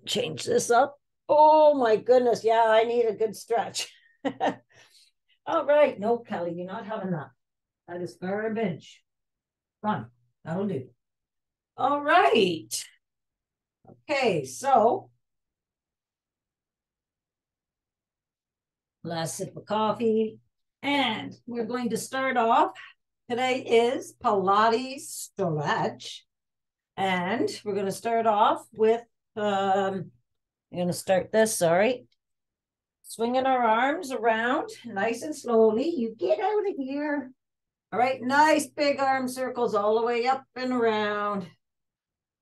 change this up. Oh my goodness. Yeah, I need a good stretch. All right. No, Kelly, you're not having that. That is garbage. Fun. That'll do. All right. Okay, so last sip of coffee. And we're going to start off. Today is Pilates stretch. And we're going to start off with, I'm going to start this, sorry. Swinging our arms around nice and slowly. You get out of here. All right, nice big arm circles all the way up and around.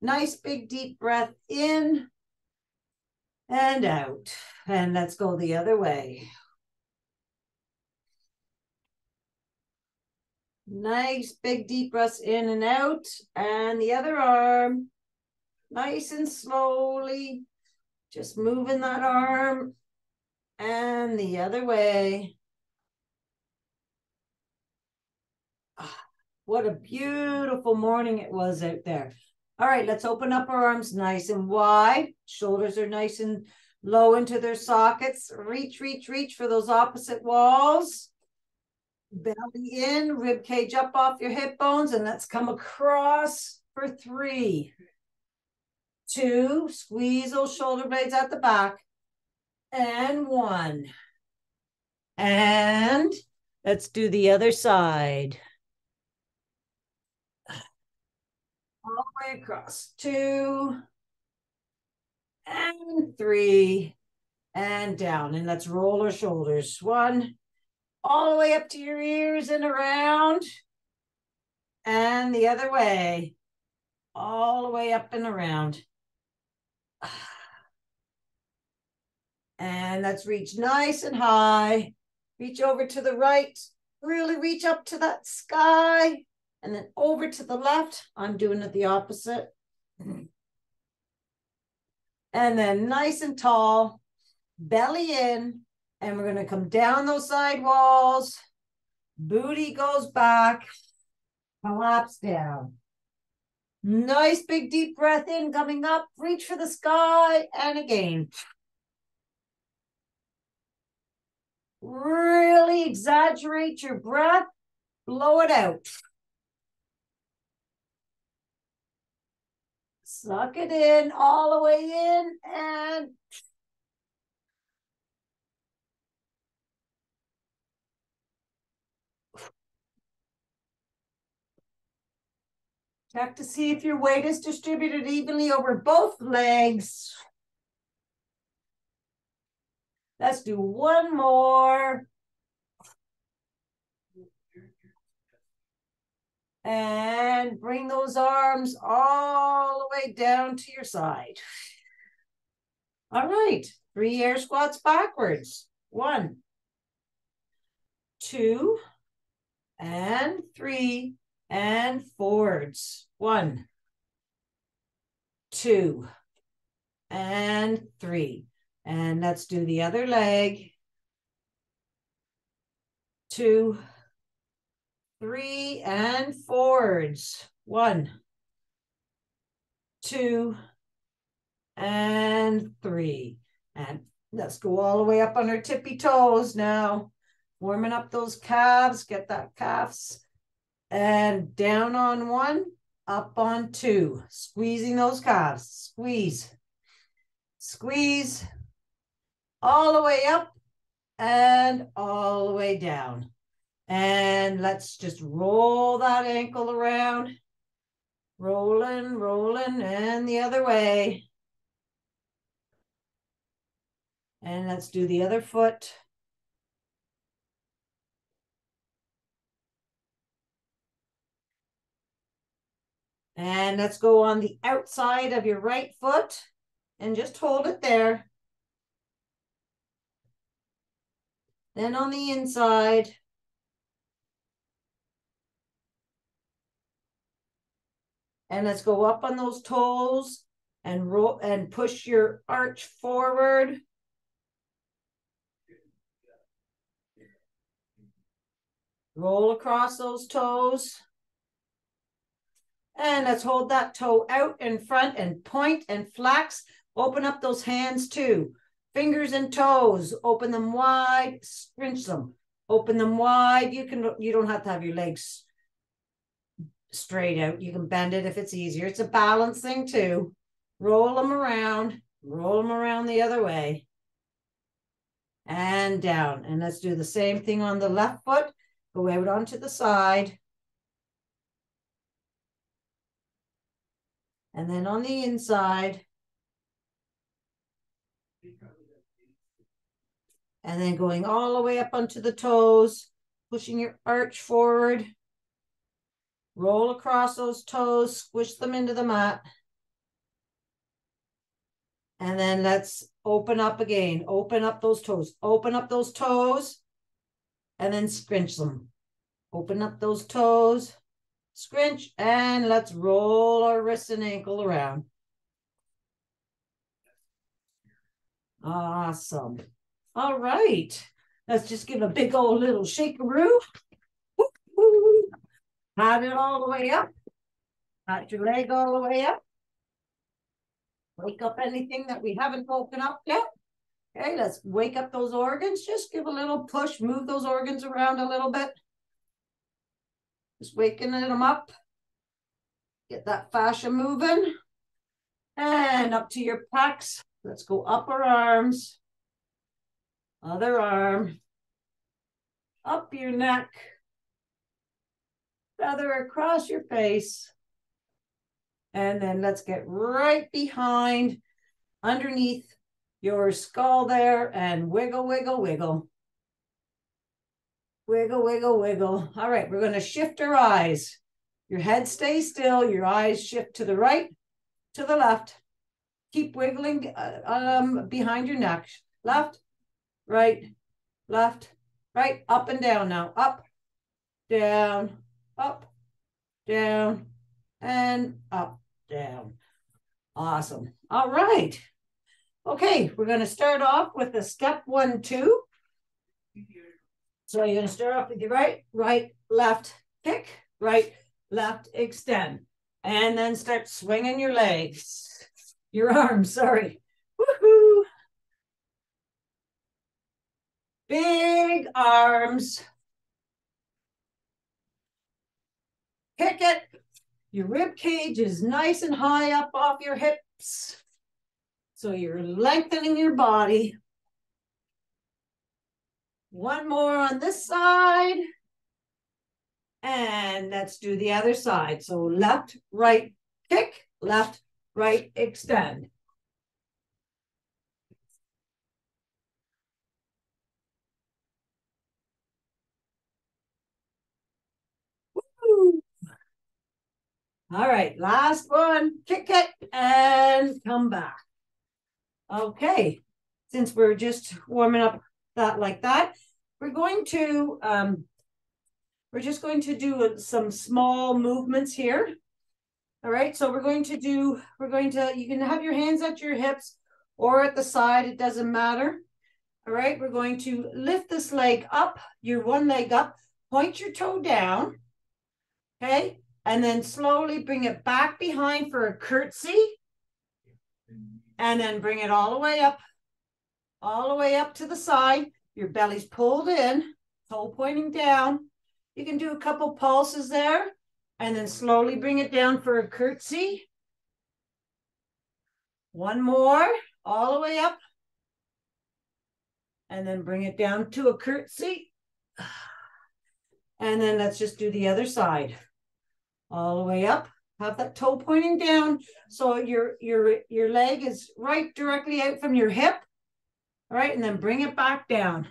Nice big deep breath in and out. And let's go the other way. Nice big deep breaths in and out. And the other arm, nice and slowly. Just moving that arm and the other way. What a beautiful morning it was out there. All right, let's open up our arms nice and wide. Shoulders are nice and low into their sockets. Reach, reach, reach for those opposite walls. Belly in, rib cage up off your hip bones, and let's come across for 3, 2, squeeze those shoulder blades at the back, and 1. And let's do the other side. All the way across. 2, and 3, and down. And let's roll our shoulders. 1, all the way up to your ears and around. And the other way. All the way up and around. And let's reach nice and high. Reach over to the right. Really reach up to that sky. And then over to the left. I'm doing it the opposite. And then nice and tall. Belly in. And we're going to come down those side walls. Booty goes back. Collapse down. Nice big deep breath in, coming up. Reach for the sky. And again. Really exaggerate your breath. Blow it out. Suck it in all the way in and check to see if your weight is distributed evenly over both legs. Let's do one more. And bring those arms all the way down to your side. All right, 3 air squats backwards. 1, 2, and 3, and forwards. 1, 2, and 3. And let's do the other leg. 2, 3, and forwards. 1, 2, and 3. And let's go all the way up on our tippy toes now. Warming up those calves. Get that calves. And down on 1, up on 2. Squeezing those calves. Squeeze. Squeeze. All the way up and all the way down. And let's just roll that ankle around. Rolling, rolling, and the other way. And let's do the other foot. And let's go on the outside of your right foot and just hold it there. Then on the inside. And let's go up on those toes and roll and push your arch forward. Roll across those toes. And let's hold that toe out in front and point and flex. Open up those hands too. Fingers and toes, open them wide, scrunch them. Open them wide. You don't have to have your legs straight out. You can bend it if it's easier. It's a balance thing too. Roll them around the other way. And down. And let's do the same thing on the left foot. Go out onto the side. And then on the inside. And then going all the way up onto the toes, pushing your arch forward. Roll across those toes, squish them into the mat. And then let's open up again. Open up those toes. Open up those toes. And then scrunch them. Open up those toes. Scrunch. And let's roll our wrist and ankle around. Awesome. All right. Let's just give a big old little shake-a-roo. Pat it all the way up. Pat your leg all the way up. Wake up anything that we haven't woken up yet. Okay, let's wake up those organs. Just give a little push. Move those organs around a little bit. Just waking them up. Get that fascia moving. And up to your pecs. Let's go upper arms. Other arm. Up your neck. Feather across your face. And then let's get right behind, underneath your skull there, and wiggle, wiggle, wiggle. Wiggle, wiggle, wiggle. All right, we're going to shift our eyes. Your head stays still. Your eyes shift to the right, to the left. Keep wiggling behind your neck. Left, right, left, right, up and down now. Up, down, and up, down. Awesome. All right. Okay, we're going to start off with the step 1, 2. So you're going to start off with your right, left, kick, right, left, extend. And then start swinging your legs. Your arms, sorry. Woohoo! Big arms. Kick it. Your rib cage is nice and high up off your hips. So you're lengthening your body. One more on this side. And let's do the other side. So left, right, kick, left, right, extend. Woo. All right, last one, kick it and come back. Okay, since we're just warming up that like that, we're just going to do some small movements here. All right, so you can have your hands at your hips or at the side, it doesn't matter. All right, we're going to lift this leg up, your one leg up, point your toe down, okay? And then slowly bring it back behind for a curtsy. And then bring it all the way up to the side. Your belly's pulled in, toe pointing down. You can do a couple pulses there and then slowly bring it down for a curtsy. One more, all the way up. And then bring it down to a curtsy. And then let's just do the other side. All the way up. Have that toe pointing down. So your leg is right directly out from your hip. All right, and then bring it back down.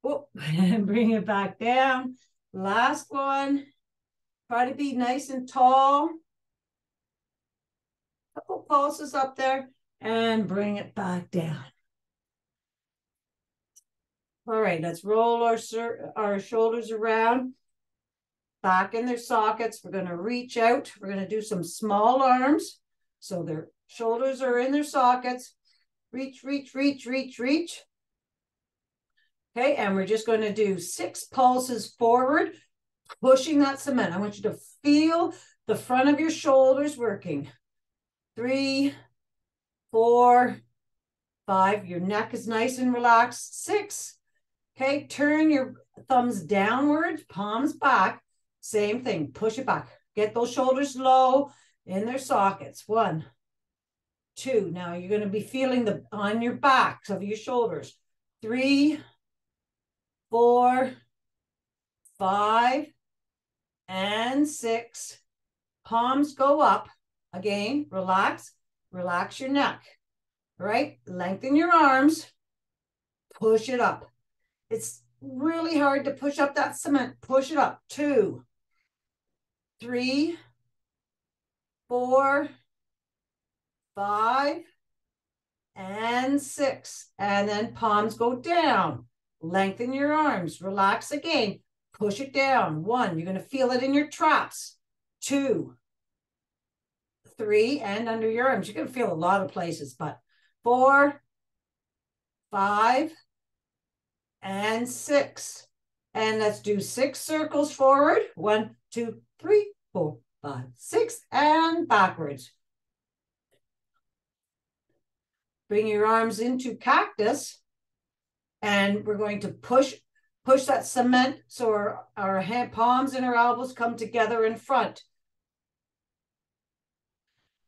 Oh, and bring it back down. Last one. Try to be nice and tall. Couple pulses up there and bring it back down. All right, let's roll our shoulders around, back in their sockets. We're going to reach out. We're going to do some small arms. So their shoulders are in their sockets. Reach, reach, reach, reach, reach. Okay, and we're just going to do 6 pulses forward, pushing that cement. I want you to feel the front of your shoulders working. 3, 4, 5. Your neck is nice and relaxed. 6. Okay, turn your thumbs downwards, palms back. Same thing, push it back. Get those shoulders low in their sockets. 1, 2. Now you're going to be feeling the on your backs of your shoulders. 3, 4, 5, and 6. Palms go up. Again, relax. Relax your neck. Right? Lengthen your arms. Push it up. It's really hard to push up that cement. Push it up. 2, 3, 4, 5, and 6. And then palms go down. Lengthen your arms. Relax again. Push it down. 1. You're going to feel it in your traps. 2, 3, and under your arms. You're going to feel a lot of places, but 4, 5, and 6. And let's do 6 circles forward. 1, 2, 3, 4, 5, 6, and backwards. Bring your arms into cactus, and we're going to push that cement so our hand palms and our elbows come together in front.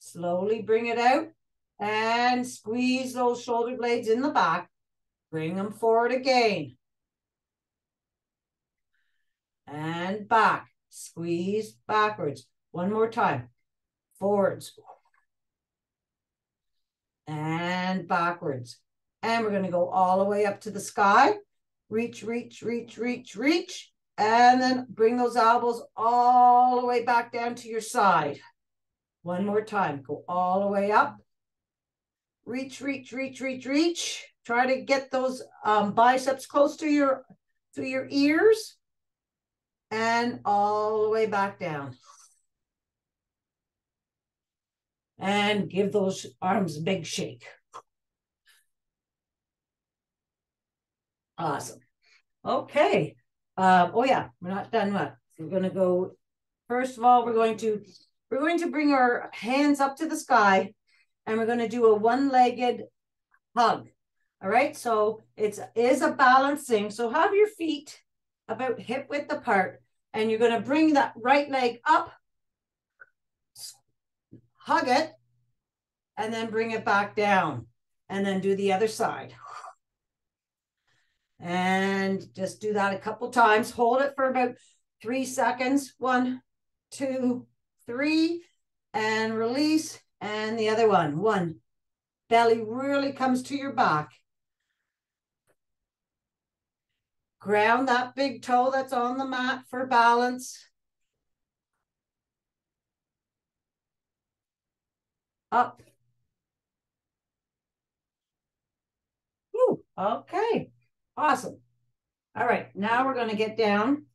Slowly bring it out and squeeze those shoulder blades in the back. Bring them forward again. And back. Squeeze backwards. One more time. Forwards. And backwards. And we're going to go all the way up to the sky. Reach, reach, reach, reach, reach. And then bring those elbows all the way back down to your side. One more time. Go all the way up. Reach, reach, reach, reach, reach. Try to get those biceps close to your ears. And all the way back down. And give those arms a big shake. Awesome. Okay. Oh yeah, we're not done yet. We're going to go. First of all, we're going to bring our hands up to the sky, and we're going to do a one-legged hug. All right. So it is a balancing. So have your feet about hip width apart, and you're going to bring that right leg up, hug it, and then bring it back down, and then do the other side. And just do that a couple times. Hold it for about 3 seconds. 1, 2, 3, and release. And the other one. 1. Belly really comes to your back. Ground that big toe that's on the mat for balance. Up. Whew, okay. Awesome. All right. Now we're going to get down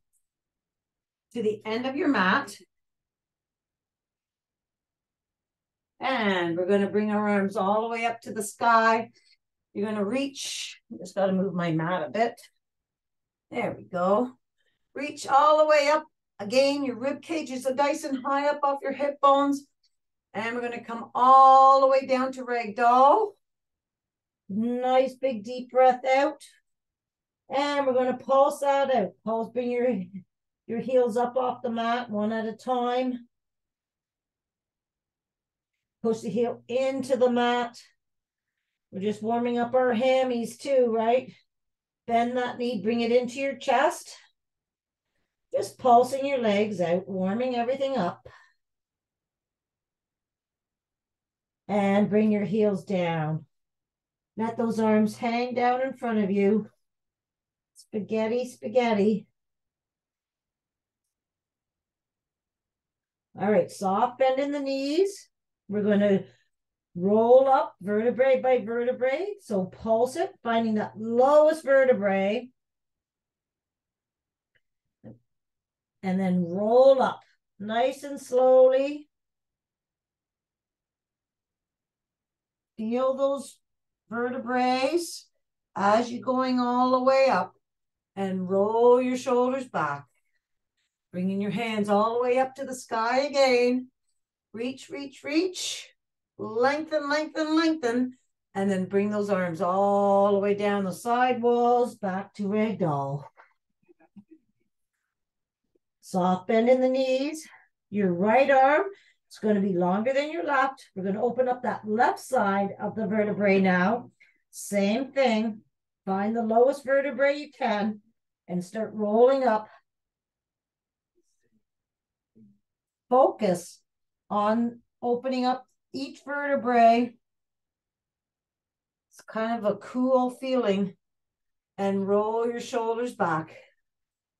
to the end of your mat. And we're going to bring our arms all the way up to the sky. You're going to reach. Just got to move my mat a bit. There we go. Reach all the way up. Again, your rib cage is nice and high up off your hip bones. And we're going to come all the way down to ragdoll. Nice big deep breath out. And we're going to pulse that out. Pulse, bring your heels up off the mat one at a time. Push the heel into the mat. We're just warming up our hammies too, right? Bend that knee, bring it into your chest. Just pulsing your legs out, warming everything up. And bring your heels down. Let those arms hang down in front of you. Spaghetti, spaghetti. All right, soft bend in the knees. We're going to roll up vertebrae by vertebrae. So pulse it, finding that lowest vertebrae. And then roll up nice and slowly. Feel those vertebrae as you're going all the way up, and roll your shoulders back. Bringing your hands all the way up to the sky again. Reach, reach, reach. Lengthen, lengthen, lengthen. And then bring those arms all the way down the side walls, back to ragdoll. Soft bend in the knees. Your right arm is going to be longer than your left. We're going to open up that left side of the vertebrae now. Same thing. Find the lowest vertebrae you can and start rolling up. Focus on opening up each vertebrae. It's kind of a cool feeling. And roll your shoulders back.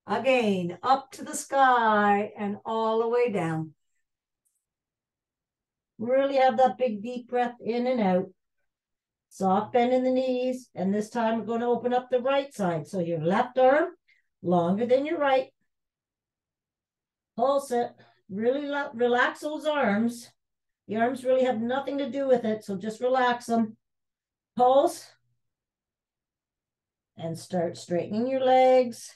Again, up to the sky and all the way down. Really have that big deep breath in and out. Soft bend in the knees. And this time we're going to open up the right side. So your left arm longer than your right. Pulse it. Really relax those arms. The arms really have nothing to do with it. So just relax them. Pulse. And start straightening your legs.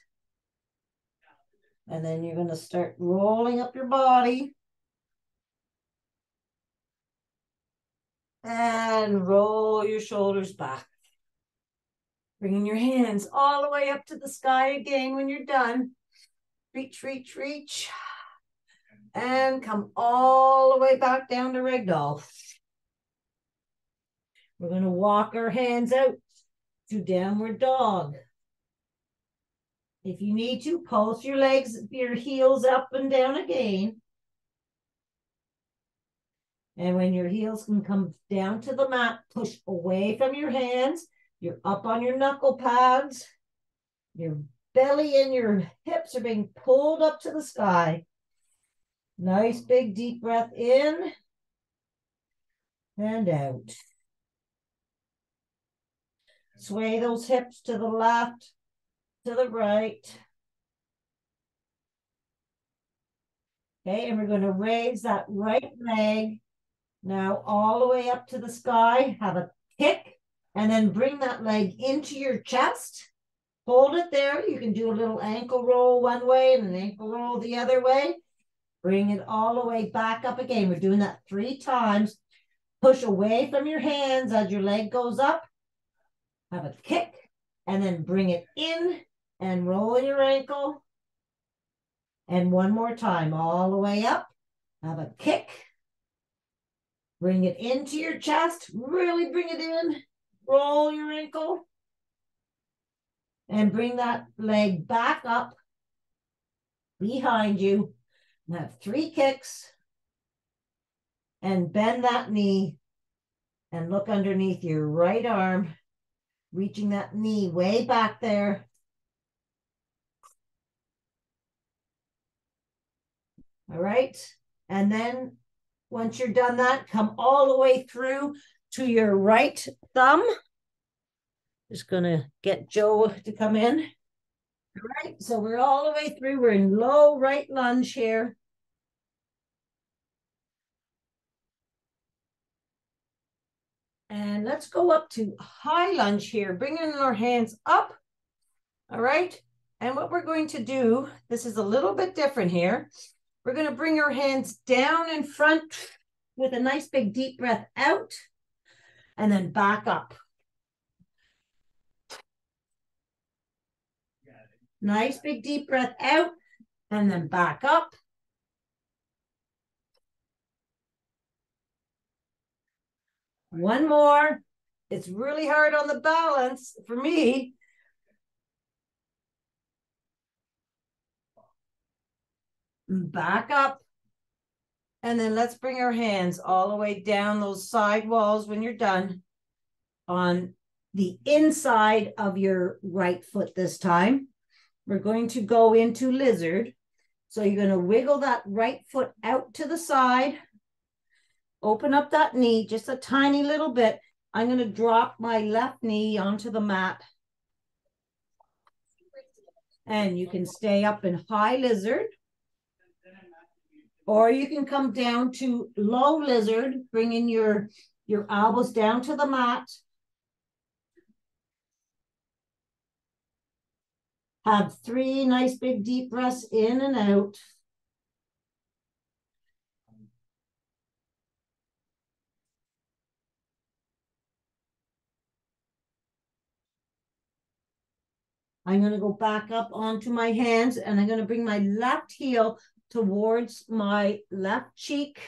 And then you're going to start rolling up your body. And roll your shoulders back. Bringing your hands all the way up to the sky again when you're done. Reach, reach, reach. And come all the way back down to ragdoll. We're going to walk our hands out to downward dog. If you need to, pulse your legs, your heels up and down again. And when your heels can come down to the mat, push away from your hands. You're up on your knuckle pads. Your belly and your hips are being pulled up to the sky. Nice big deep breath in and out. Sway those hips to the left, to the right. Okay, and we're going to raise that right leg now all the way up to the sky. Have a kick and then bring that leg into your chest. Hold it there. You can do a little ankle roll one way and an ankle roll the other way. Bring it all the way back up again. We're doing that 3 times. Push away from your hands as your leg goes up. Have a kick and then bring it in and roll your ankle. And one more time, all the way up. Have a kick. Bring it into your chest. Really bring it in. Roll your ankle. And bring that leg back up behind you. And have 3 kicks. And bend that knee. And look underneath your right arm. Reaching that knee way back there. All right. And then once you're done that, come all the way through to your right thumb. Just going to get Joe to come in. All right. So we're all the way through. We're in low right lunge here. And let's go up to high lunge here, bringing our hands up. All right. And what we're going to do, this is a little bit different here. We're going to bring our hands down in front with a nice big deep breath out and then back up. Nice big deep breath out and then back up. One more. It's really hard on the balance for me. Back up. And then let's bring our hands all the way down those side walls when you're done on the inside of your right foot this time. We're going to go into lizard. So you're going to wiggle that right foot out to the side. Open up that knee just a tiny little bit. I'm going to drop my left knee onto the mat. And you can stay up in high lizard. Or you can come down to low lizard, bringing your elbows down to the mat. Have 3 nice big deep breaths in and out. I'm going to go back up onto my hands and I'm going to bring my left heel towards my left cheek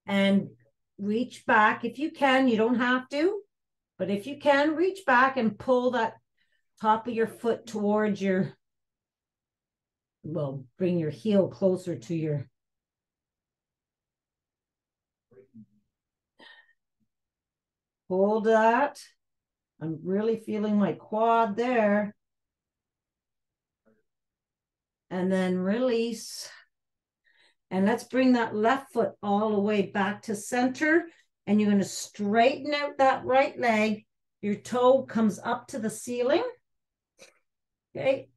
and reach back. If you can, you don't have to, but if you can, reach back and pull that top of your foot towards your, well, bring your heel closer to your, hold that. I'm really feeling my quad there. And then release. And let's bring that left foot all the way back to center. And you're going to straighten out that right leg. Your toe comes up to the ceiling. Okay.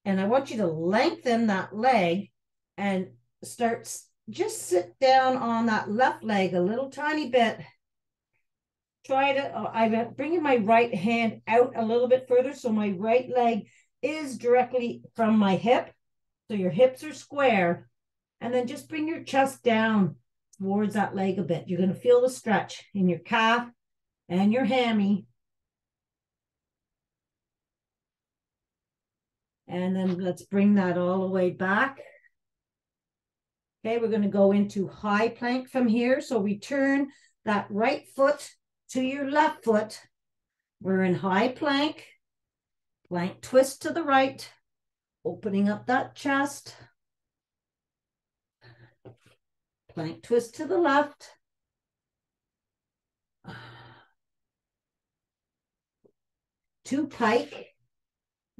And I want you to lengthen that leg and start, just sit down on that left leg a little tiny bit. Try to, I'm bringing my right hand out a little bit further. So my right leg is directly from my hip. So your hips are square. And then just bring your chest down towards that leg a bit. You're going to feel the stretch in your calf and your hammy. And then let's bring that all the way back. Okay, we're going to go into high plank from here. So return that right foot to your left foot. We're in high plank. Plank twist to the right, opening up that chest. Plank twist to the left. To pike,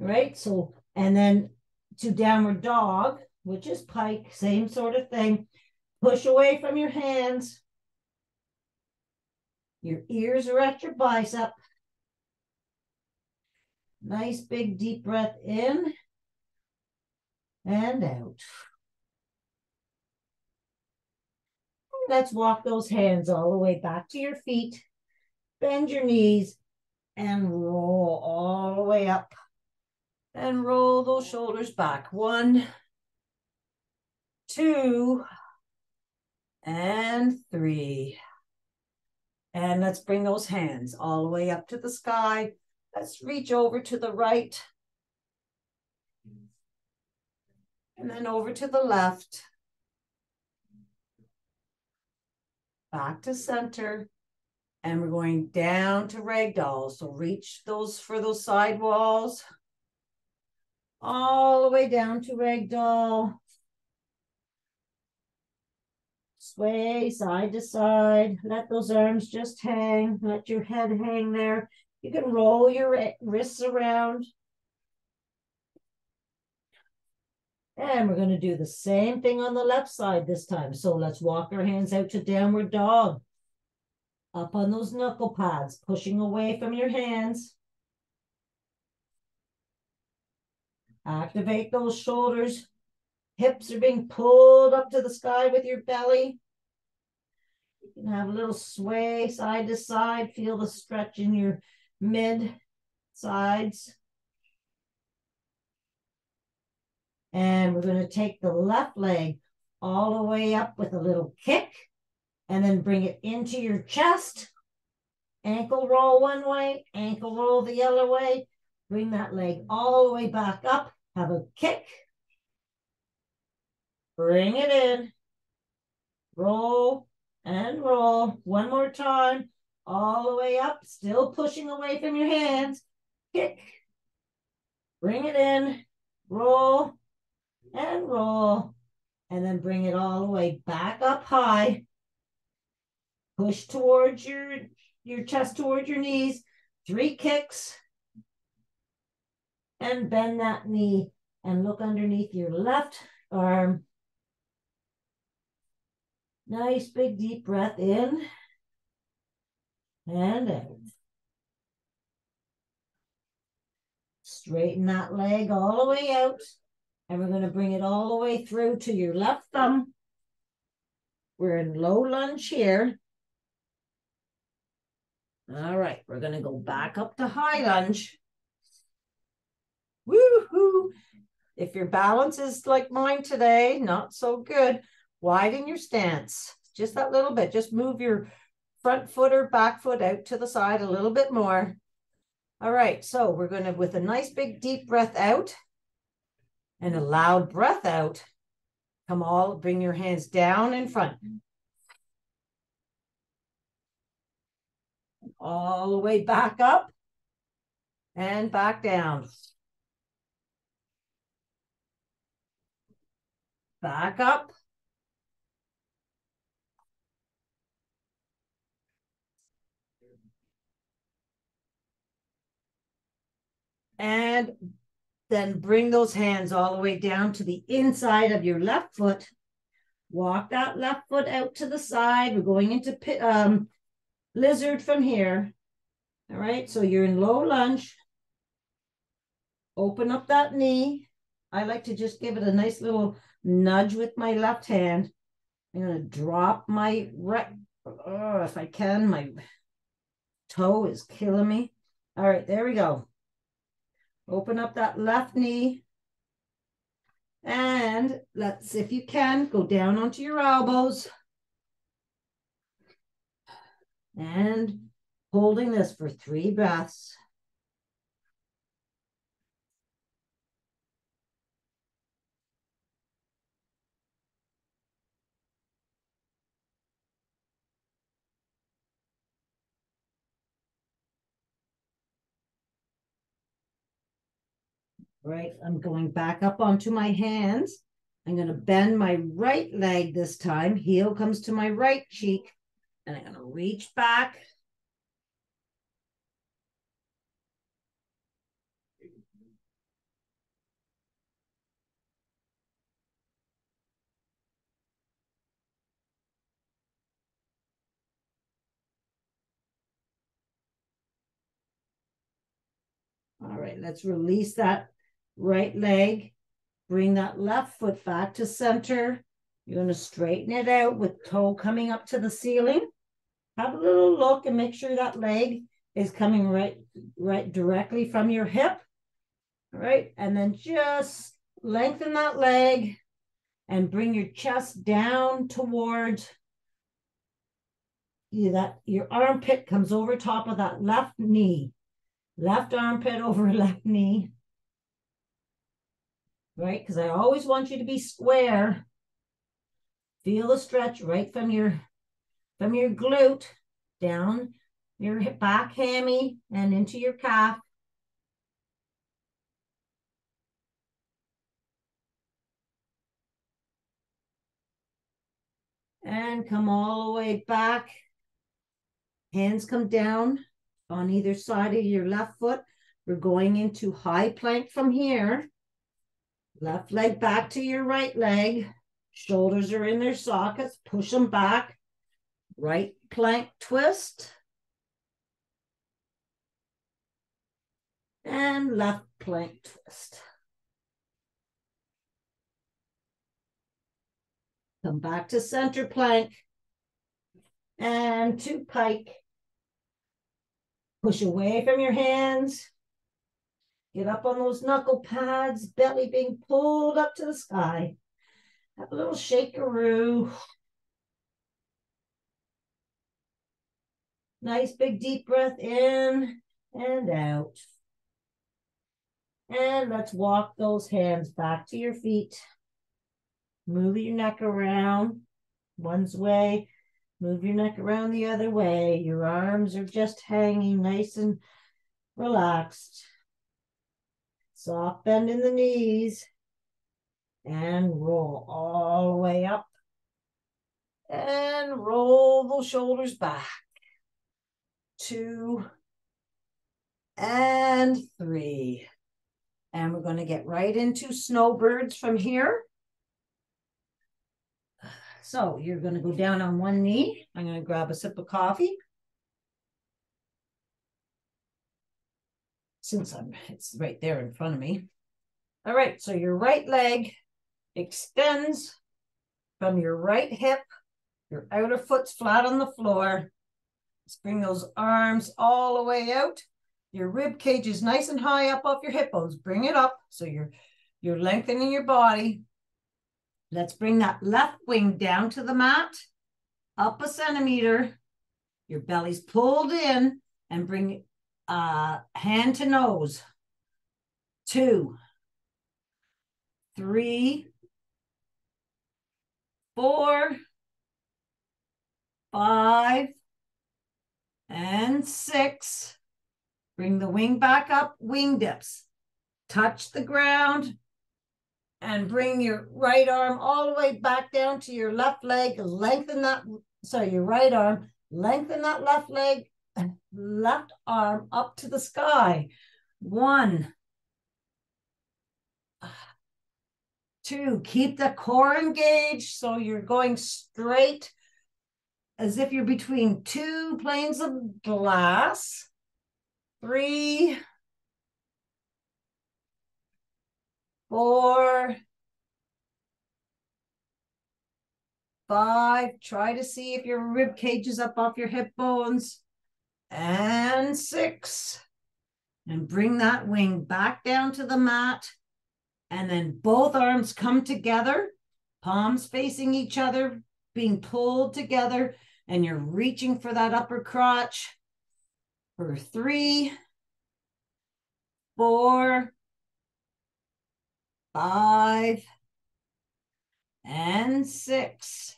right? So, and then to downward dog, which is pike, same sort of thing. Push away from your hands. Your ears are at your bicep. Nice big deep breath in and out. Let's walk those hands all the way back to your feet. Bend your knees and roll all the way up. And roll those shoulders back. 1, 2, and 3. And let's bring those hands all the way up to the sky. Let's reach over to the right. And then over to the left. Back to center. And we're going down to ragdoll. So reach those for those side walls. All the way down to ragdoll. Sway side to side. Let those arms just hang. Let your head hang there. You can roll your wrists around. And we're going to do the same thing on the left side this time. So let's walk our hands out to downward dog. Up on those knuckle pads, pushing away from your hands. Activate those shoulders. Hips are being pulled up to the sky with your belly. You can have a little sway side to side. Feel the stretch in your mid sides. And we're going to take the left leg all the way up with a little kick and then bring it into your chest. Ankle roll one way, ankle roll the other way. Bring that leg all the way back up. Have a kick. Bring it in. Roll and roll. One more time. All the way up. Still pushing away from your hands. Kick. Bring it in. Roll and roll. And then bring it all the way back up high. Push towards your chest, towards your knees. 3 kicks. And bend that knee and look underneath your left arm. Nice big deep breath in and out. Straighten that leg all the way out. And we're going to bring it all the way through to your left thumb. We're in low lunge here. All right, we're going to go back up to high lunge. Woo-hoo. If your balance is like mine today, not so good, widen your stance. Just that little bit. Just move your front foot or back foot out to the side a little bit more. All right, so we're going to, with a nice big deep breath out and a loud breath out, bring your hands down in front. All the way back up and back down. Back up. And then bring those hands all the way down to the inside of your left foot. Walk that left foot out to the side. We're going into lizard from here. All right, so you're in low lunge. Open up that knee. I like to just give it a nice little nudge with my left hand. I'm going to drop my right, if I can, my toe is killing me. All right, there we go. Open up that left knee. And let's, if you can, go down onto your elbows. And holding this for 3 breaths. Right, I'm going back up onto my hands. I'm going to bend my right leg this time. Heel comes to my right cheek. And I'm going to reach back. All right, let's release that right leg. Bring that left foot back to center. You're going to straighten it out with toe coming up to the ceiling. Have a little look and make sure that leg is coming right directly from your hip. All right, and then just lengthen that leg and bring your chest down towards you, that your armpit comes over top of that left knee. Left armpit over left knee. Right, because I always want you to be square. Feel the stretch right from your glute down your back hammy and into your calf. And come all the way back. Hands come down on either side of your left foot. We're going into high plank from here. Left leg back to your right leg. Shoulders are in their sockets. Push them back. Right plank twist. And left plank twist. Come back to center plank. And to pike. Push away from your hands. Get up on those knuckle pads, belly being pulled up to the sky. Have a little shakeroo. Nice big deep breath in and out. And let's walk those hands back to your feet. Move your neck around one's way. Move your neck around the other way. Your arms are just hanging nice and relaxed. Soft bend in the knees. And roll all the way up. And roll those shoulders back. 2 and 3. And we're going to get right into snowbirds from here. So you're going to go down on one knee. I'm going to grab a sip of coffee. Since it's right there in front of me. All right, so your right leg extends from your right hip. Your outer foot's flat on the floor. Let's bring those arms all the way out. Your rib cage is nice and high up off your hip bones. Bring it up so you're lengthening your body. Let's bring that left wing down to the mat, up a centimeter. Your belly's pulled in, and bring hand to nose. 2, 3, 4, 5, and 6. Bring the wing back up, wing dips. Touch the ground and bring your right arm all the way back down to your left leg. Lengthen that, your right arm. Lengthen that left leg, left arm up to the sky. 1, 2, keep the core engaged so you're going straight as if you're between 2 planes of glass. 3, 4, 5. Try to see if your rib cage is up off your hip bones. And 6. And bring that wing back down to the mat. And then both arms come together, palms facing each other, being pulled together, and you're reaching for that upper crotch for 3, 4, 5, and 6.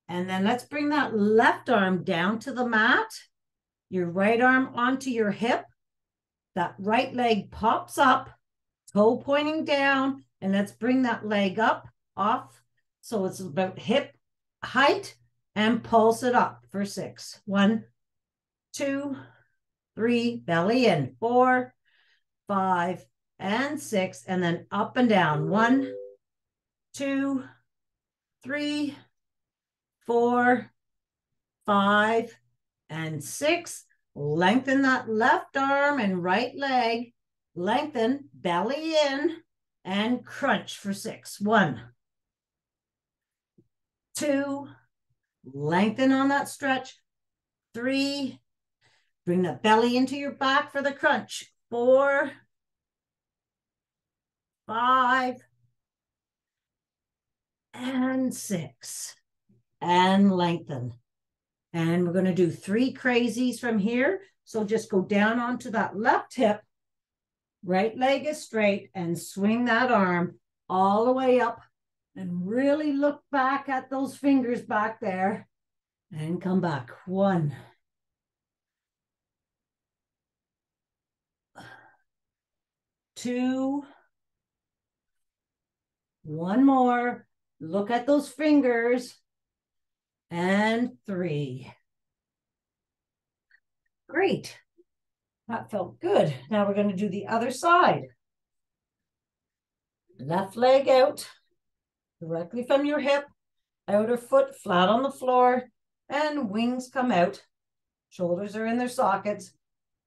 And then let's bring that left arm down to the mat, your right arm onto your hip. That right leg pops up, toe pointing down, and let's bring that leg up, off, so it's about hip height, and pulse it up for 6. 1, 2, 3, belly in. 4, 5, and 6, and then up and down. 1, 2, 3, 4, 5, and 6. Lengthen that left arm and right leg. Lengthen, belly in, and crunch for 6. 1, 2, lengthen on that stretch. 3, bring the belly into your back for the crunch. 4, 5, and 6. And lengthen. And we're going to do 3 crazies from here. So just go down onto that left hip. Right leg is straight, and swing that arm all the way up, and really look back at those fingers back there, and come back. 1, 2, 1 more. Look at those fingers, and 3. Great. That felt good. Now we're going to do the other side. Left leg out, directly from your hip, outer foot flat on the floor, and wings come out. Shoulders are in their sockets.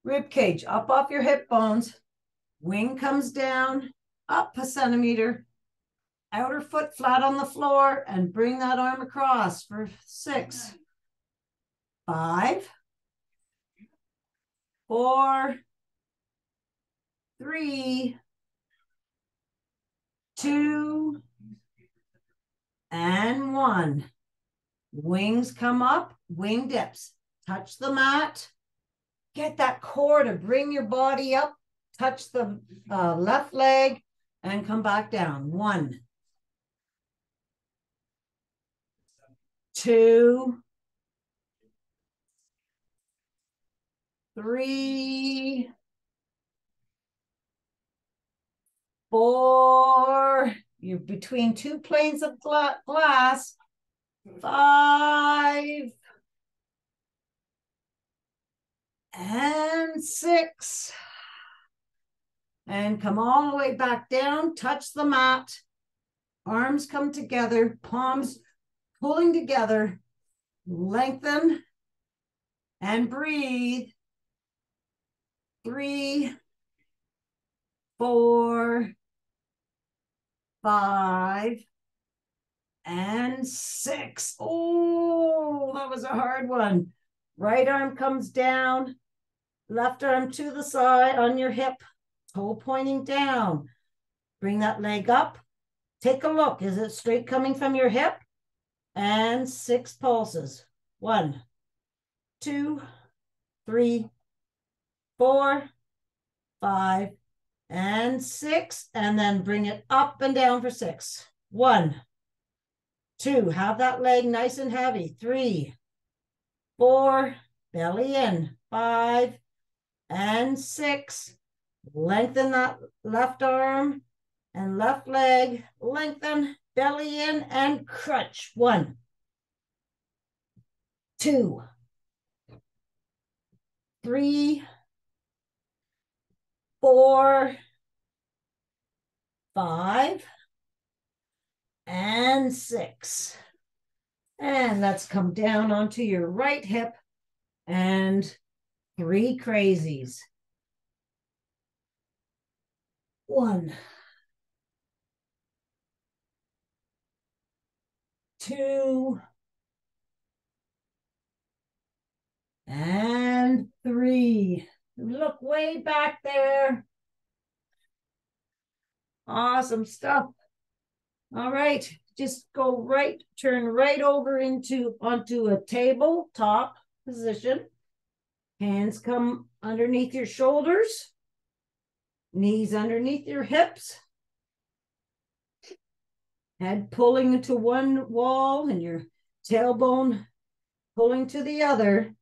Rib cage up off your hip bones. Wing comes down, up a centimeter. Outer foot flat on the floor, and bring that arm across for 6, 5, 4, 3, 2, and 1. Wings come up, wing dips. Touch the mat. Get that core to bring your body up. Touch the left leg and come back down. 1, 2, 3, 4. You're between 2 planes of glass. 5, and 6. And come all the way back down. Touch the mat. Arms come together. Palms pulling together. Lengthen and breathe. 3, 4, 5, and 6. Oh, that was a hard one. Right arm comes down. Left arm to the side on your hip, toe pointing down. Bring that leg up. Take a look. Is it straight coming from your hip? And 6 pulses. 1, 2, 3, 4, 5, and 6. And then bring it up and down for 6. 1, 2. Have that leg nice and heavy. 3, 4. Belly in. 5 and 6. Lengthen that left arm and left leg. Lengthen. Belly in and crunch. 1, 2, 3, 4, 5, and 6. And let's come down onto your right hip and 3 crazies. 1, 2, and 3. Look way back there. Awesome stuff. All right, just go right, turn right over onto a tabletop position. Hands come underneath your shoulders, knees underneath your hips, head pulling to one wall and your tailbone pulling to the other.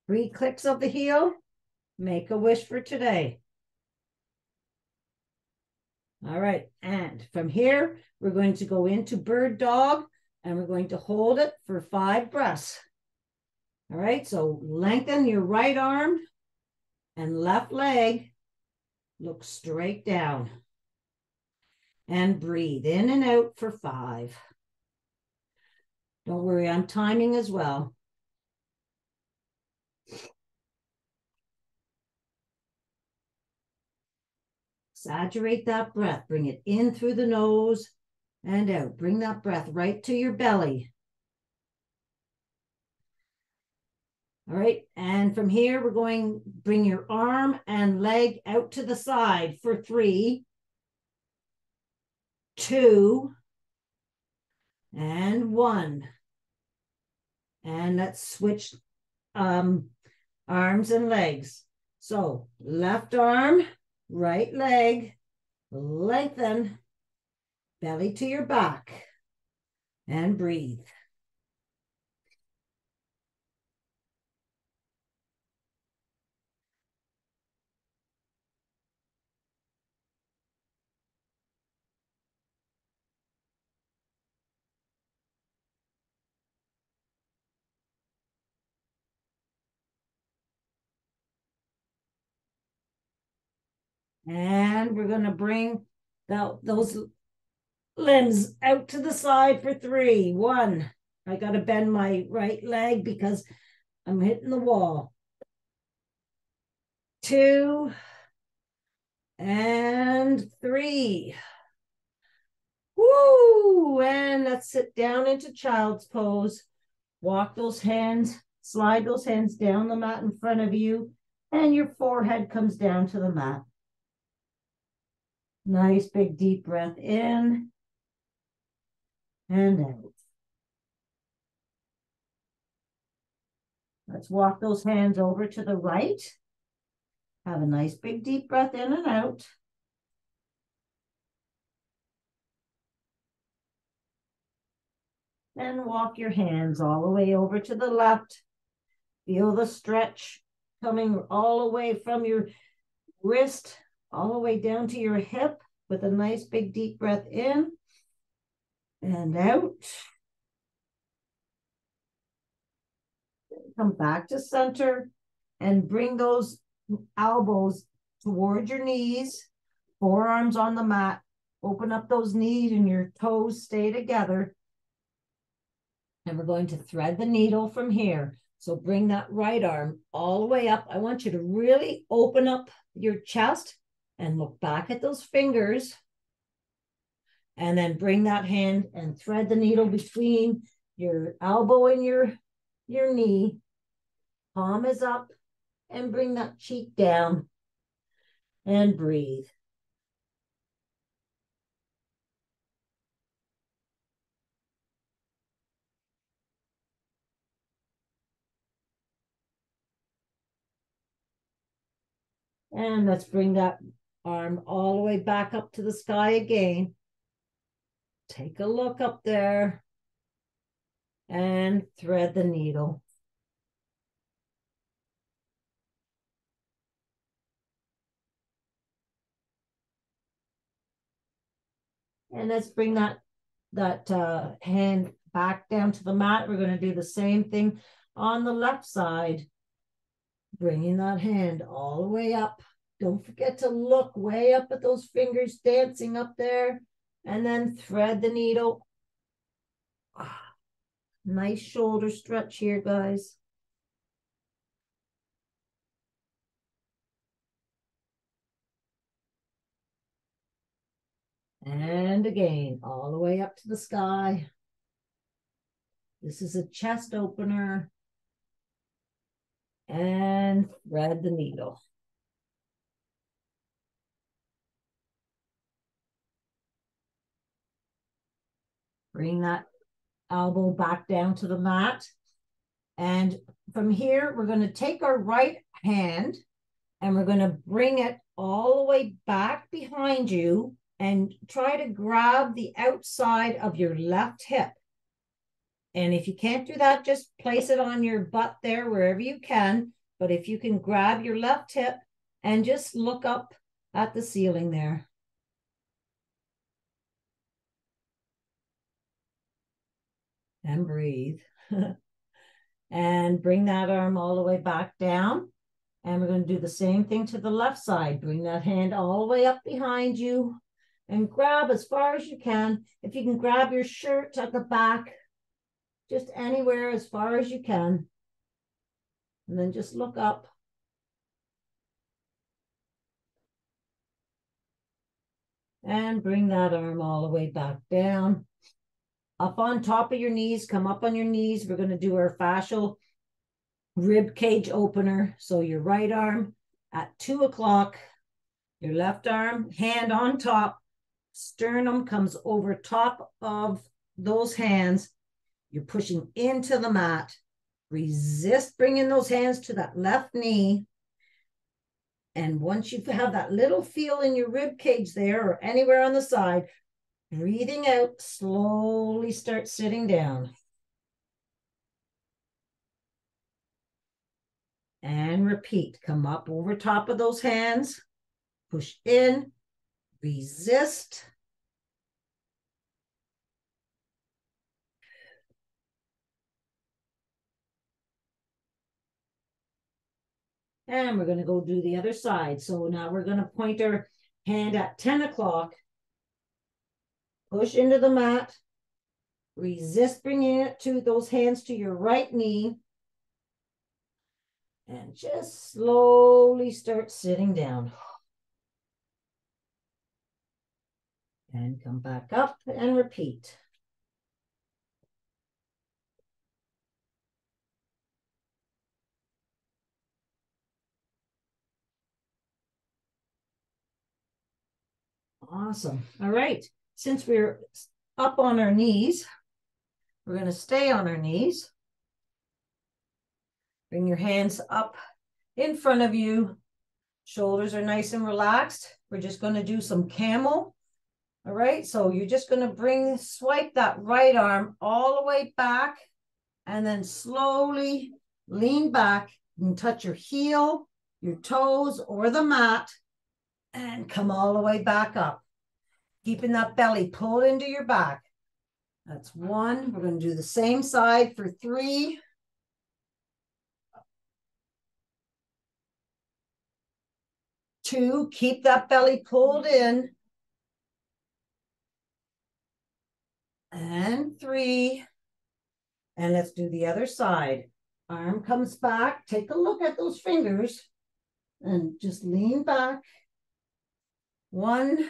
3 clicks of the heel, make a wish for today. All right, and from here, we're going to go into bird dog, and we're going to hold it for 5 breaths. All right, so lengthen your right arm and left leg. Look straight down. And breathe in and out for 5. Don't worry, I'm timing as well. Saturate that breath. Bring it in through the nose and out. Bring that breath right to your belly. All right, and from here, we're going to bring your arm and leg out to the side for 3, 2, and 1. And let's switch arms and legs. So left arm, right leg, lengthen, belly to your back, and breathe. And we're going to bring those limbs out to the side for 3. 1, I got to bend my right leg because I'm hitting the wall. 2, and 3. Woo! And let's sit down into child's pose. Walk those hands, slide those hands down the mat in front of you, and your forehead comes down to the mat. Nice big deep breath in and out. Let's walk those hands over to the right. Have a nice big deep breath in and out. And walk your hands all the way over to the left. Feel the stretch coming all the way from your wrist, all the way down to your hip with a nice big deep breath in and out. Come back to center and bring those elbows towards your knees, forearms on the mat. Open up those knees and your toes stay together. And we're going to thread the needle from here. So bring that right arm all the way up. I want you to really open up your chest and look back at those fingers. And then bring that hand and thread the needle between your elbow and your knee. Palm is up, and bring that cheek down and breathe. And let's bring that arm all the way back up to the sky again. Take a look up there and thread the needle. And let's bring that hand back down to the mat. We're going to do the same thing on the left side, bringing that hand all the way up. Don't forget to look way up at those fingers dancing up there, and then thread the needle. Nice shoulder stretch here, guys. And again, all the way up to the sky. This is a chest opener. And thread the needle. Bring that elbow back down to the mat. And from here, we're going to take our right hand and we're going to bring it all the way back behind you and try to grab the outside of your left hip. And if you can't do that, just place it on your butt there, wherever you can. But if you can grab your left hip and just look up at the ceiling there. And breathe. And bring that arm all the way back down. And we're going to do the same thing to the left side. Bring that hand all the way up behind you and grab as far as you can. If you can grab your shirt at the back, just anywhere as far as you can. And then just look up. And bring that arm all the way back down. Up on top of your knees, come up on your knees. We're going to do our fascial rib cage opener. So your right arm at 2 o'clock, your left arm, hand on top, sternum comes over top of those hands. You're pushing into the mat. Resist bringing those hands to that left knee. And once you have that little feel in your rib cage there or anywhere on the side, breathing out, slowly start sitting down. And repeat. Come up over top of those hands. Push in. Resist. And we're going to go do the other side. So now we're going to point our hand at 10 o'clock. Push into the mat. Resist bringing it to those hands to your right knee. And just slowly start sitting down. And come back up and repeat. Awesome. All right. Since we're up on our knees, we're going to stay on our knees. Bring your hands up in front of you. Shoulders are nice and relaxed. We're just going to do some camel. All right. So you're just going to swipe that right arm all the way back and then slowly lean back and touch your heel, your toes, or the mat and come all the way back up. Keeping that belly pulled into your back. That's 1. We're going to do the same side for 3. 2. Keep that belly pulled in. And 3. And let's do the other side. Arm comes back. Take a look at those fingers and just lean back. 1.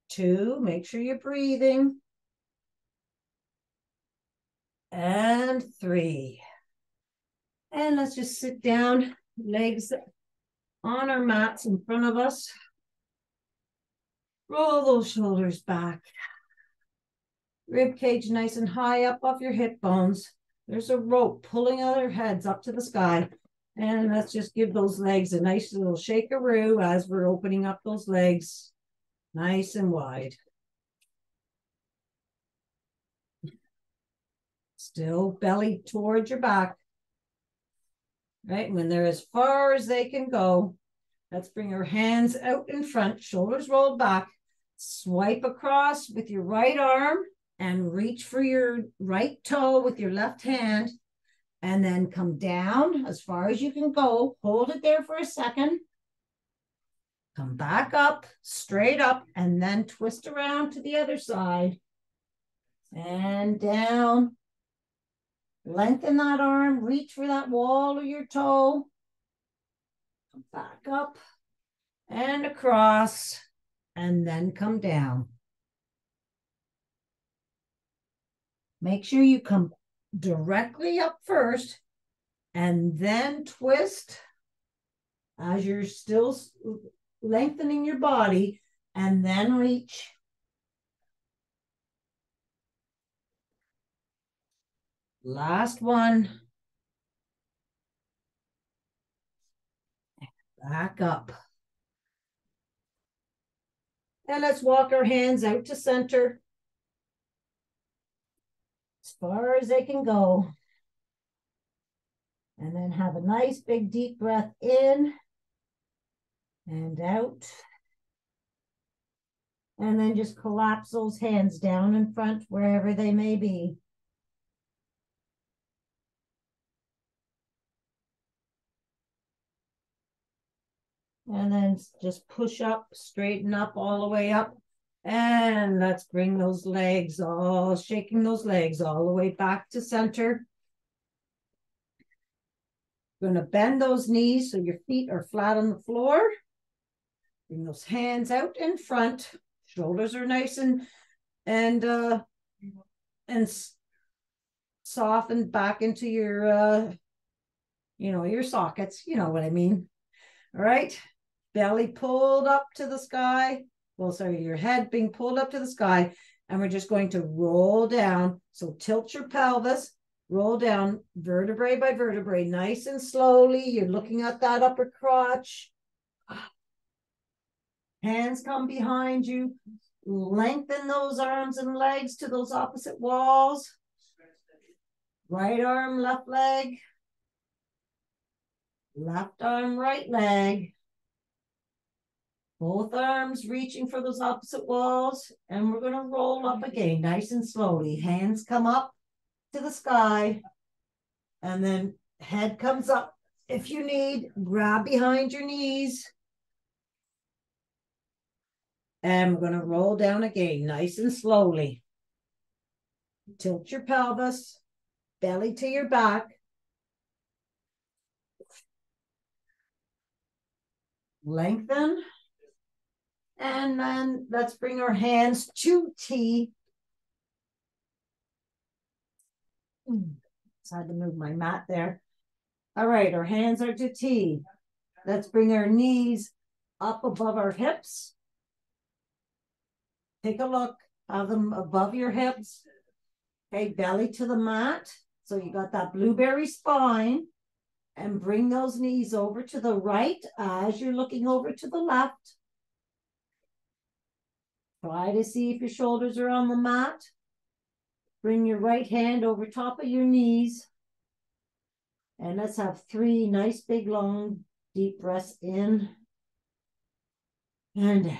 2. Make sure you're breathing. and 3. And let's just sit down, legs on our mats in front of us. Roll those shoulders back. Rib cage nice and high up off your hip bones. There's a rope pulling our heads up to the sky. And let's just give those legs a nice little shakeroo as we're opening up those legs nice and wide. Still belly towards your back. Right, when they're as far as they can go, let's bring our hands out in front, shoulders rolled back. Swipe across with your right arm and reach for your right toe with your left hand. And then come down as far as you can go. Hold it there for a second. Come back up, straight up, and then twist around to the other side. And down. Lengthen that arm, reach for that wall or your toe. Come back up and across, and then come down. Make sure you come directly up first, and then twist as you're still lengthening your body, and then reach. Last one. Back up. And let's walk our hands out to center. As far as they can go. And then have a nice big deep breath in and out. And then just collapse those hands down in front wherever they may be. And then just push up, straighten up all the way up. And let's bring those legs, shaking those legs all the way back to center. You're going to bend those knees so your feet are flat on the floor. Bring those hands out in front. Shoulders are nice and softened back into your, your sockets. You know what I mean. All right. Belly pulled up to the sky. Well, sorry, your head being pulled up to the sky. And we're just going to roll down. So tilt your pelvis, roll down vertebrae by vertebrae, nice and slowly. You're looking at that upper crotch. Hands come behind you. Lengthen those arms and legs to those opposite walls. Right arm, left leg. Left arm, right leg. Both arms reaching for those opposite walls. And we're going to roll up again, nice and slowly. Hands come up to the sky. And then head comes up. If you need, grab behind your knees. And we're going to roll down again, nice and slowly. Tilt your pelvis, belly to your back. Lengthen. And then let's bring our hands to T. Just had to move my mat there. All right, our hands are to T. Let's bring our knees up above our hips. Take a look, have them above your hips. Okay, belly to the mat. So you got that blueberry spine. And bring those knees over to the right as you're looking over to the left. Try to see if your shoulders are on the mat. Bring your right hand over top of your knees. And let's have 3 nice, big, long, deep breaths in and out.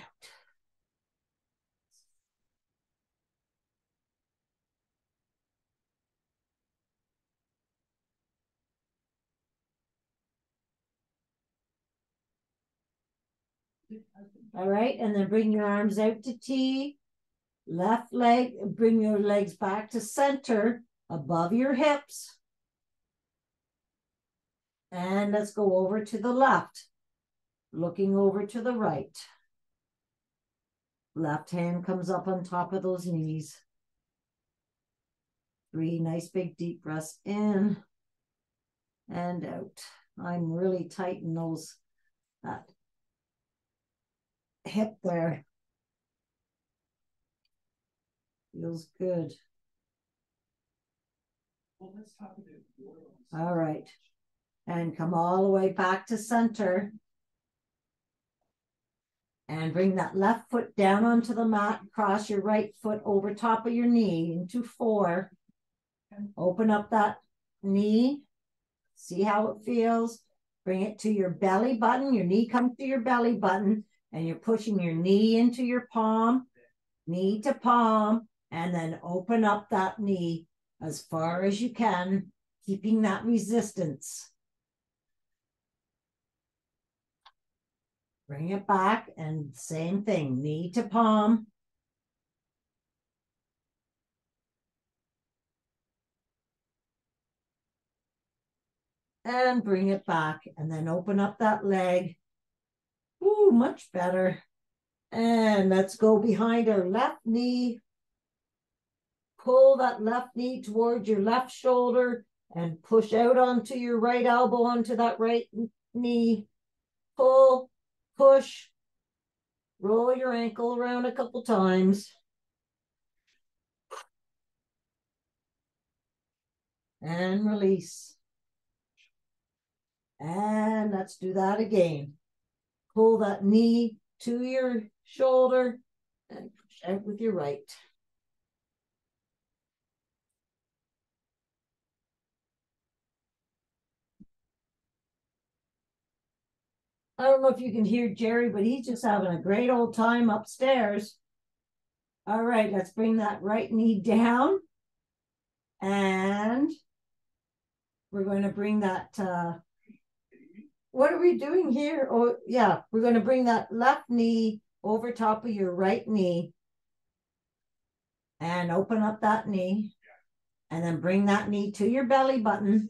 All right, and then bring your arms out to T. Left leg, bring your legs back to center above your hips. And let's go over to the left, looking over to the right. Left hand comes up on top of those knees. 3 nice big deep breaths in and out. I'm really tightening that hip there. Feels good. All right. And come all the way back to center. And bring that left foot down onto the mat. Cross your right foot over top of your knee into 4. Open up that knee. See how it feels. Bring it to your belly button. Your knee comes to your belly button. And you're pushing your knee into your palm. Knee to palm. And then open up that knee as far as you can, keeping that resistance. Bring it back and same thing, knee to palm. And bring it back and then open up that leg. Ooh, much better. And let's go behind our left knee. Pull that left knee towards your left shoulder and push out onto your right elbow onto that right knee. Pull, push, roll your ankle around a couple times. And release. And let's do that again. Pull that knee to your shoulder and push out with your right. I don't know if you can hear Jerry, but he's just having a great old time upstairs. All right, let's bring that right knee down. And we're going to bring that, what are we doing here? Oh, yeah, we're going to bring that left knee over top of your right knee. And open up that knee. And then bring that knee to your belly button.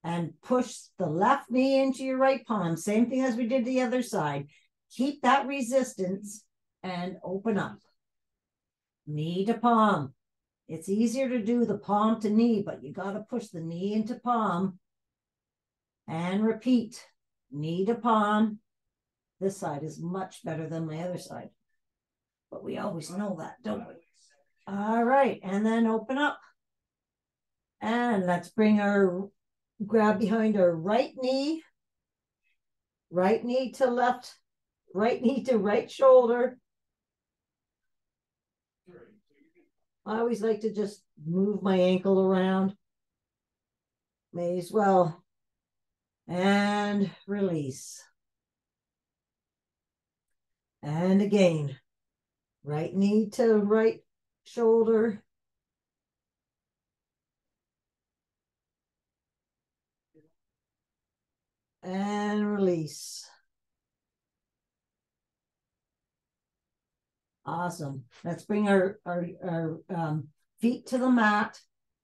And push the left knee into your right palm. Same thing as we did the other side. Keep that resistance and open up. Knee to palm. It's easier to do the palm to knee, but you got to push the knee into palm. And repeat. Knee to palm. This side is much better than my other side. But we always know that, don't we? All right. And then open up. And let's bring our grab behind our right knee to left, right knee to right shoulder. I always like to just move my ankle around. May as well. And release. And again, right knee to right shoulder. And release. Awesome. Let's bring our feet to the mat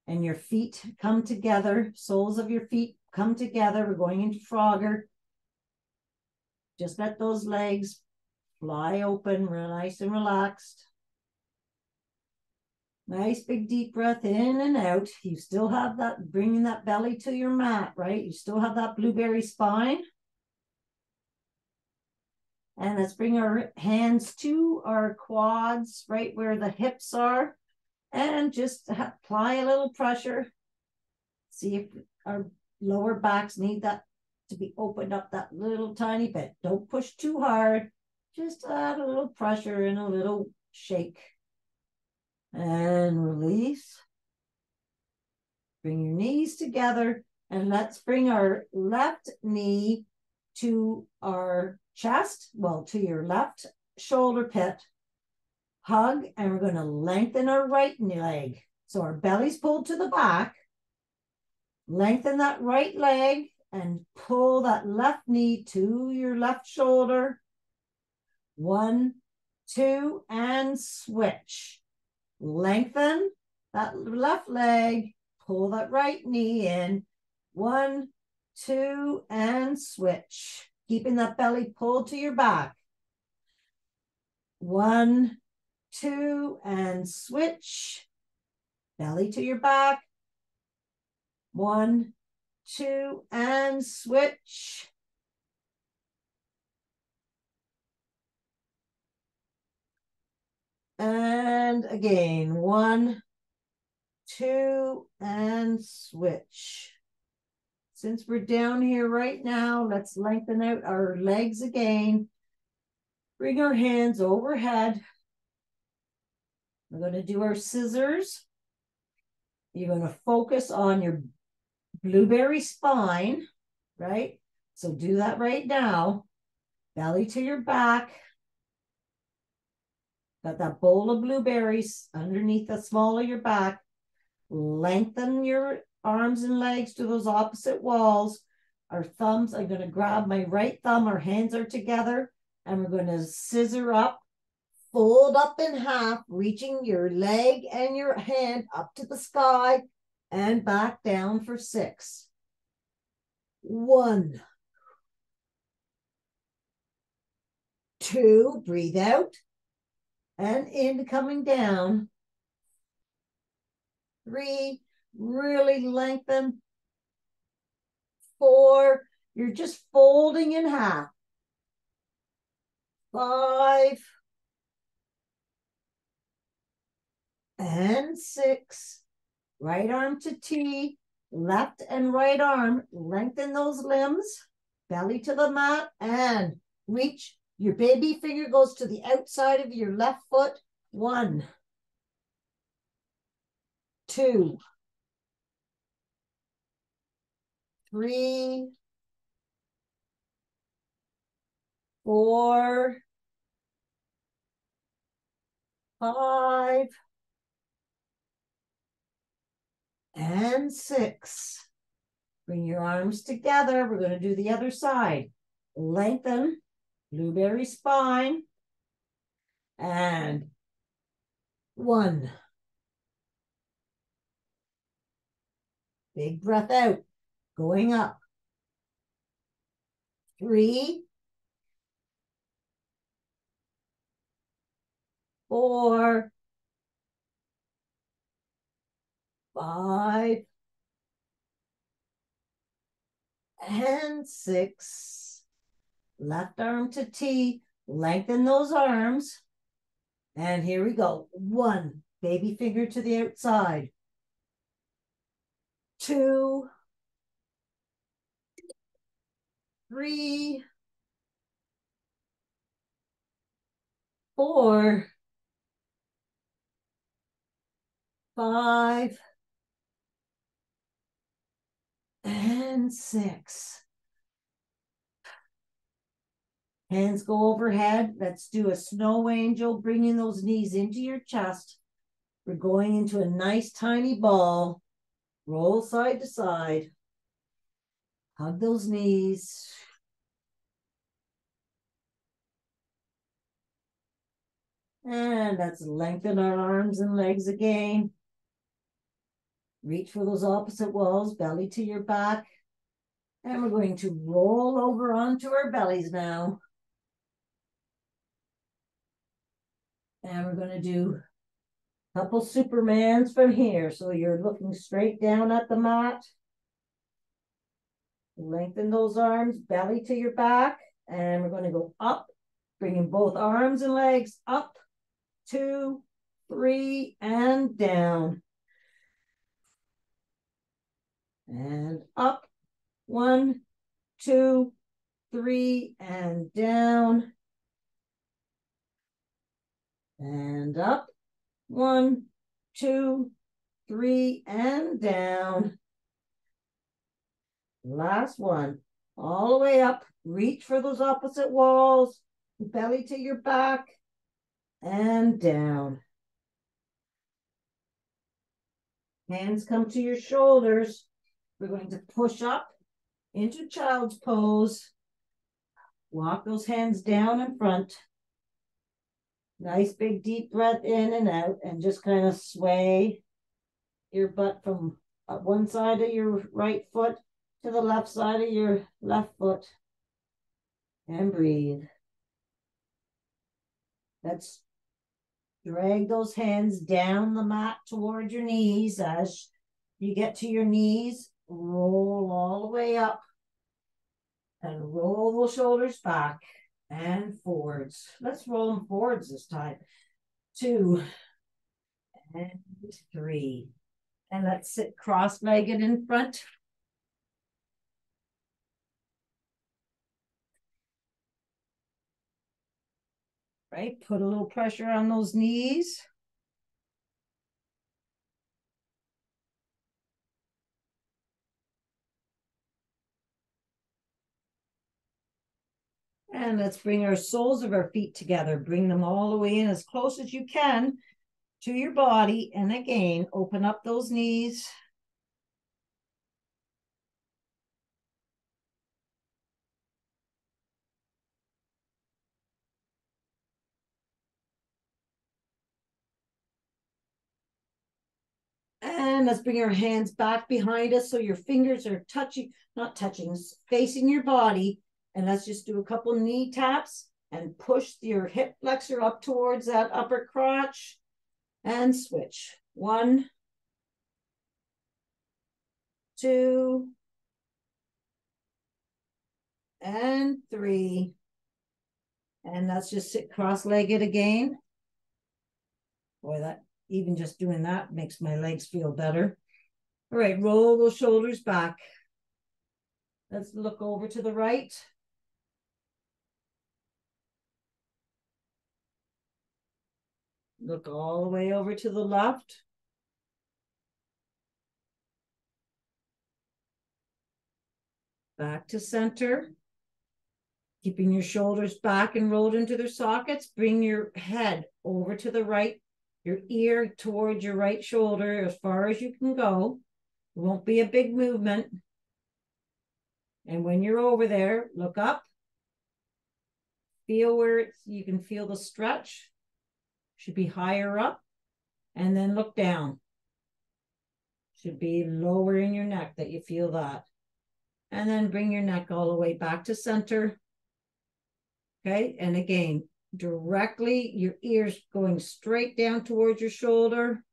and your feet come together. Soles of your feet come together. We're going into Frogger. Just let those legs fly open, real nice and relaxed. Nice big deep breath in and out. You still have that, bringing that belly to your mat, right? You still have that blueberry spine. And let's bring our hands to our quads, right where the hips are. And just apply a little pressure. See if our lower backs need that to be opened up that little tiny bit. Don't push too hard. Just add a little pressure and a little shake. And release. Bring your knees together. And let's bring our left knee to our chest, well, to your left shoulder pit. Hug, and we're going to lengthen our right leg. So our belly's pulled to the back. Lengthen that right leg and pull that left knee to your left shoulder. 1, 2, and switch. Lengthen that left leg, pull that right knee in. 1, 2, and switch. Keeping that belly pulled to your back. 1, 2, and switch. belly to your back. 1, 2, and switch. And again, 1, 2, and switch. Since we're down here right now, let's lengthen out our legs again. Bring our hands overhead. We're going to do our scissors. You're going to focus on your blueberry spine, right? So do that right now. Belly to your back. Got that bowl of blueberries underneath the small of your back. Lengthen your arms and legs to those opposite walls. Our thumbs, I'm going to grab my right thumb. Our hands are together. And we're going to scissor up, fold up in half, reaching your leg and your hand up to the sky and back down for 6. 1, 2, breathe out and in, coming down. 3, really lengthen. 4, you're just folding in half. 5 and 6. Right arm to T, left and right arm, lengthen those limbs, belly to the mat, and reach. Your baby finger goes to the outside of your left foot. 1, 2, 3, 4, 5, and 6. Bring your arms together. We're going to do the other side. Lengthen, blueberry spine, and 1. Big breath out, going up. 3, 4, 5, and 6. Left arm to T, lengthen those arms. And here we go. 1, baby finger to the outside. 2, 3, 4, 5, and 6. Hands go overhead. Let's do a snow angel, bringing those knees into your chest. We're going into a nice tiny ball. Roll side to side. Hug those knees. And let's lengthen our arms and legs again. Reach for those opposite walls, belly to your back. And we're going to roll over onto our bellies now. And we're going to do a couple Supermans from here. So you're looking straight down at the mat. Lengthen those arms, belly to your back. And we're going to go up, bringing both arms and legs up. 2, 3, and down. And up. 1, 2, 3, and down. And up. 1, 2, 3, and down. Last one. All the way up. Reach for those opposite walls. Belly to your back. And down. Hands come to your shoulders. We're going to push up into child's pose. Walk those hands down in front. Nice big deep breath in and out, and just kind of sway your butt from one side of your right foot to the left side of your left foot. And breathe. Let's Drag those hands down the mat toward your knees. As you get to your knees, roll all the way up and roll those shoulders back and forwards. Let's roll them forwards this time. 2 and 3. And let's sit cross-legged in front. Right, put a little pressure on those knees. And let's bring our soles of our feet together. Bring them all the way in as close as you can to your body. And again, open up those knees. And let's bring our hands back behind us so your fingers are touching, not touching, facing your body. And let's just do a couple knee taps and push your hip flexor up towards that upper crotch and switch. 1, 2, and 3. And let's just sit cross-legged again. Boy, that even just doing that makes my legs feel better. All right, roll those shoulders back. Let's look over to the right. Look all the way over to the left. Back to center. Keeping your shoulders back and rolled into their sockets. Bring your head over to the right, your ear towards your right shoulder as far as you can go. It won't be a big movement. And when you're over there, look up. Feel where you can feel the stretch. Should be higher up. And then look down. Should be lower in your neck that you feel that. And then bring your neck all the way back to center. Okay, and again, directly, your ears going straight down towards your shoulder.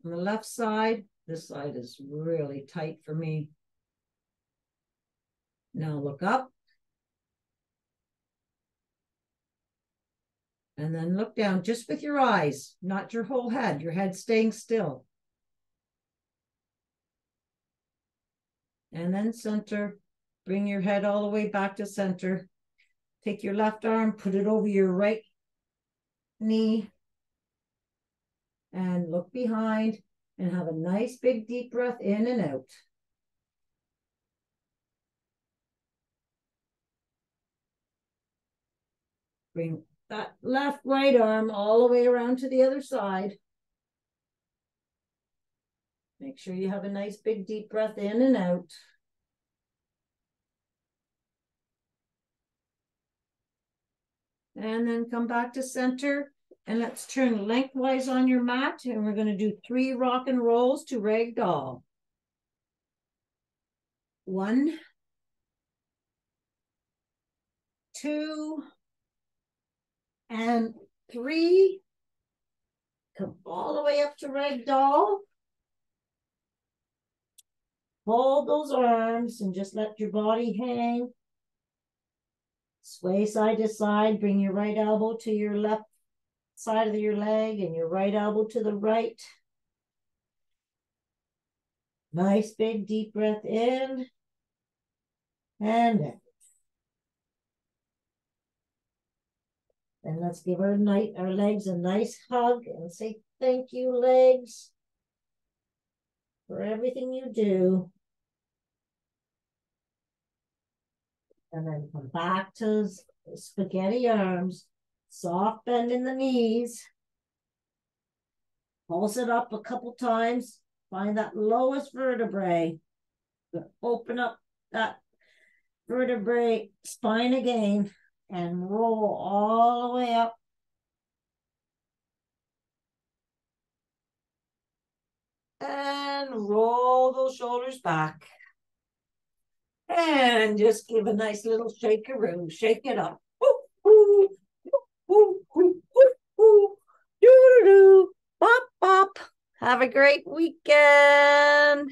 On the left side, this side is really tight for me. Now look up. And then look down just with your eyes, not your whole head, your head staying still. And then center. Bring your head all the way back to center. Take your left arm, put it over your right knee. And look behind and have a nice big deep breath in and out. Bring that left right arm all the way around to the other side. Make sure you have a nice big deep breath in and out. And then come back to center. And let's turn lengthwise on your mat. And we're going to do 3 rock and rolls to ragdoll. 1, 2, and 3. Come all the way up to ragdoll. Hold those arms and just let your body hang. Sway side to side. Bring your right elbow to your left side of your leg and your right elbow to the right. Nice big deep breath in and out. And let's give our legs a nice hug and say thank you, legs, for everything you do. And then come back to spaghetti arms, soft bend in the knees. Pulse it up a couple times. Find that lowest vertebrae. Open up that vertebrae spine again and roll all the way up. And roll those shoulders back. And just give a nice little shakeroo. Shake it up. Woo, woo. Woo, woo, woo, woo. Doo, doo, doo. Bop, bop. Have a great weekend.